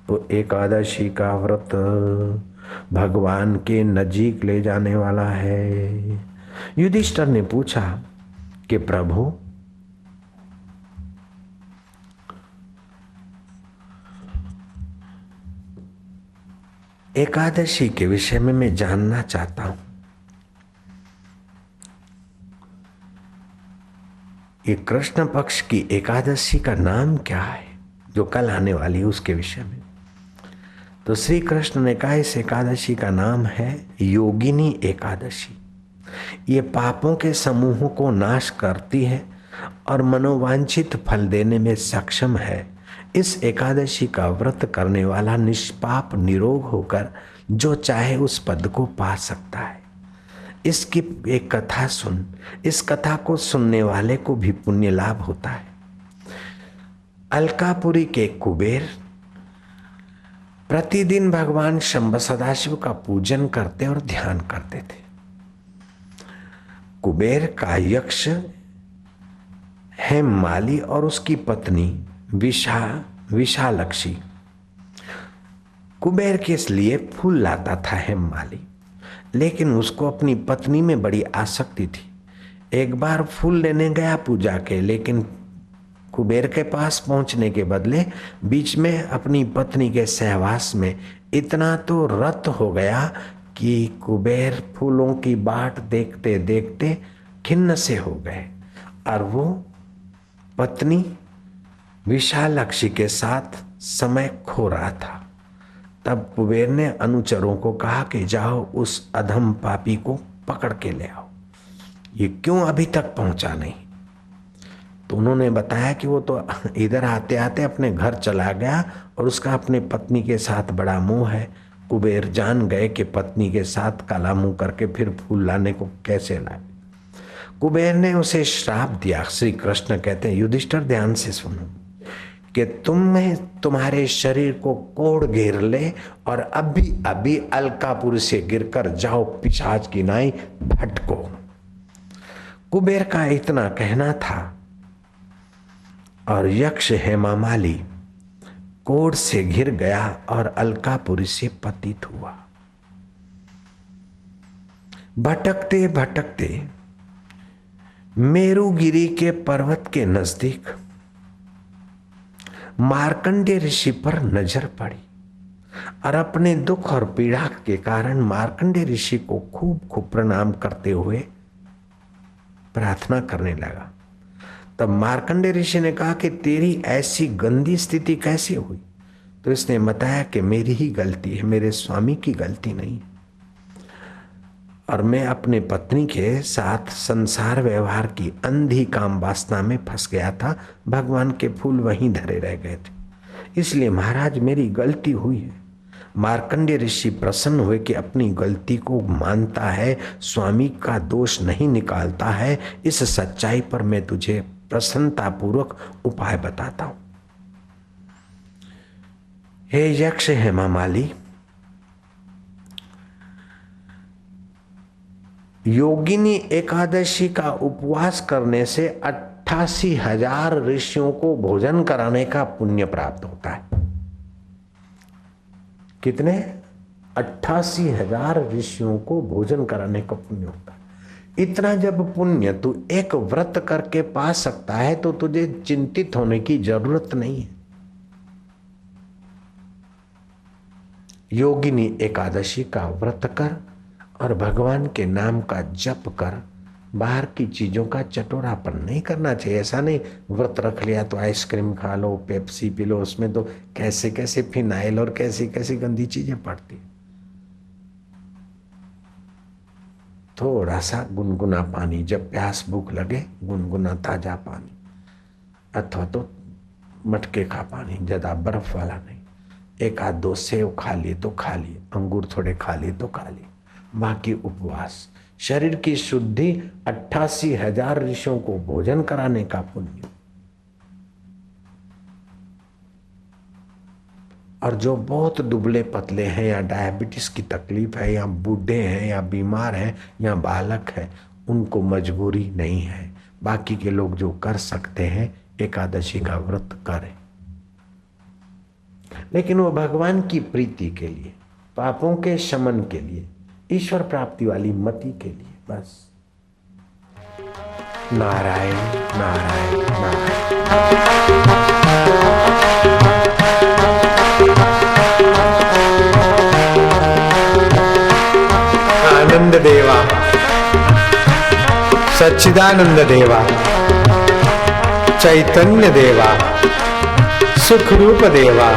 तो एकादशी का व्रत भगवान के नजीक ले जाने वाला है। युधिष्ठिर ने पूछा कि प्रभु, एकादशी के विषय में मैं जानना चाहता हूं। ये कृष्ण पक्ष की एकादशी का नाम क्या है जो कल आने वाली है, उसके विषय में। तो श्री कृष्ण ने कहा इस एकादशी का नाम है योगिनी एकादशी। ये पापों के समूहों को नाश करती है और मनोवांछित फल देने में सक्षम है। इस एकादशी का व्रत करने वाला निष्पाप निरोग होकर जो चाहे उस पद को पा सकता है। इसकी एक कथा सुन, इस कथा को सुनने वाले को भी पुण्य लाभ होता है। अलकापुरी के कुबेर प्रतिदिन भगवान शंभ सदाशिव का पूजन करते और ध्यान करते थे। कुबेर का यक्ष हेममाली और उसकी पत्नी विशालक्षी। कुबेर के लिए फूल लाता था हेममाली, लेकिन उसको अपनी पत्नी में बड़ी आसक्ति थी। एक बार फूल लेने गया पूजा के, लेकिन कुबेर के पास पहुंचने के बदले बीच में अपनी पत्नी के सहवास में इतना तो रत हो गया कि कुबेर फूलों की बाट देखते देखते खिन्न से हो गए और वो पत्नी विशालाक्षी के साथ समय खो रहा था। तब कुबेर ने अनुचरों को कहा कि जाओ उस अधम पापी को पकड़ के ले आओ, ये क्यों अभी तक पहुंचा नहीं। तो उन्होंने बताया कि वो तो इधर आते आते अपने घर चला गया और उसका अपने पत्नी के साथ बड़ा मोह है। कुबेर जान गए कि पत्नी के साथ काला मुंह करके फिर फूल लाने को कैसे लाए। कुबेर ने उसे श्राप दिया। श्री कृष्ण कहते हैं युधिष्ठिर ध्यान से सुनो कि तुम्हारे शरीर को कोड़ घेर ले और अभी अभी अलकापुर से गिरकर जाओ पिशाच की नाई भटको। कुबेर का इतना कहना था और यक्ष हेमामाली कोड़ से घिर गया और अलकापुरी से पतित हुआ। भटकते भटकते मेरुगिरी के पर्वत के नजदीक मार्कंडेय ऋषि पर नजर पड़ी और अपने दुख और पीड़ा के कारण मार्कंडेय ऋषि को खूब खूब प्रणाम करते हुए प्रार्थना करने लगा। तब मार्कंडेय ऋषि ने कहा कि तेरी ऐसी गंदी स्थिति कैसे हुई। तो इसने बताया कि मेरी ही गलती है, मेरे स्वामी की गलती नहीं, और मैं अपने पत्नी के साथ संसार व्यवहार की अंधी काम वासना में फंस गया था। भगवान के फूल वहीं धरे रह गए थे, इसलिए महाराज मेरी गलती हुई है। मार्कंडेय ऋषि प्रसन्न हुए कि अपनी गलती को मानता है, स्वामी का दोष नहीं निकालता है। इस सच्चाई पर मैं तुझे प्रसन्नतापूर्वक उपाय बताता हूं। हे यक्ष हेमामाली, योगिनी एकादशी का उपवास करने से 88,000 ऋषियों को भोजन कराने का पुण्य प्राप्त होता है। कितने? 88,000 ऋषियों को भोजन कराने का पुण्य होता है। इतना जब पुण्य तू एक व्रत करके पा सकता है तो तुझे चिंतित होने की जरूरत नहीं है। योगिनी एकादशी का व्रत कर और भगवान के नाम का जप कर। बाहर की चीजों का चटोरापन नहीं करना चाहिए। ऐसा नहीं व्रत रख लिया तो आइसक्रीम खा लो, पेप्सी पी लो, उसमें तो कैसे कैसे फिनाइल और कैसी कैसी गंदी चीजें पड़ती। थोड़ा सा गुनगुना पानी, जब प्यास भूख लगे गुनगुना ताजा पानी, अथवा तो मटके का पानी, ज्यादा बर्फ वाला नहीं। एक आध दो सेव खा लिए तो खा लिए, अंगूर थोड़े खा लिए तो खा लिए, बाकी उपवास। शरीर की शुद्धि, 88,000 ऋषियों को भोजन कराने का पुण्य। और जो बहुत दुबले पतले हैं या डायबिटीज की तकलीफ है या बूढ़े हैं या बीमार हैं या बालक है, उनको मजबूरी नहीं है। बाकी के लोग जो कर सकते हैं एकादशी का व्रत करें। लेकिन वो भगवान की प्रीति के लिए, पापों के शमन के लिए, ईश्वर प्राप्ति वाली मति के लिए। बस नारायण नारायण नारायण। आनंद देवा, सच्चिदानंद देवा, चैतन्य देवा, सुख रूप देवा,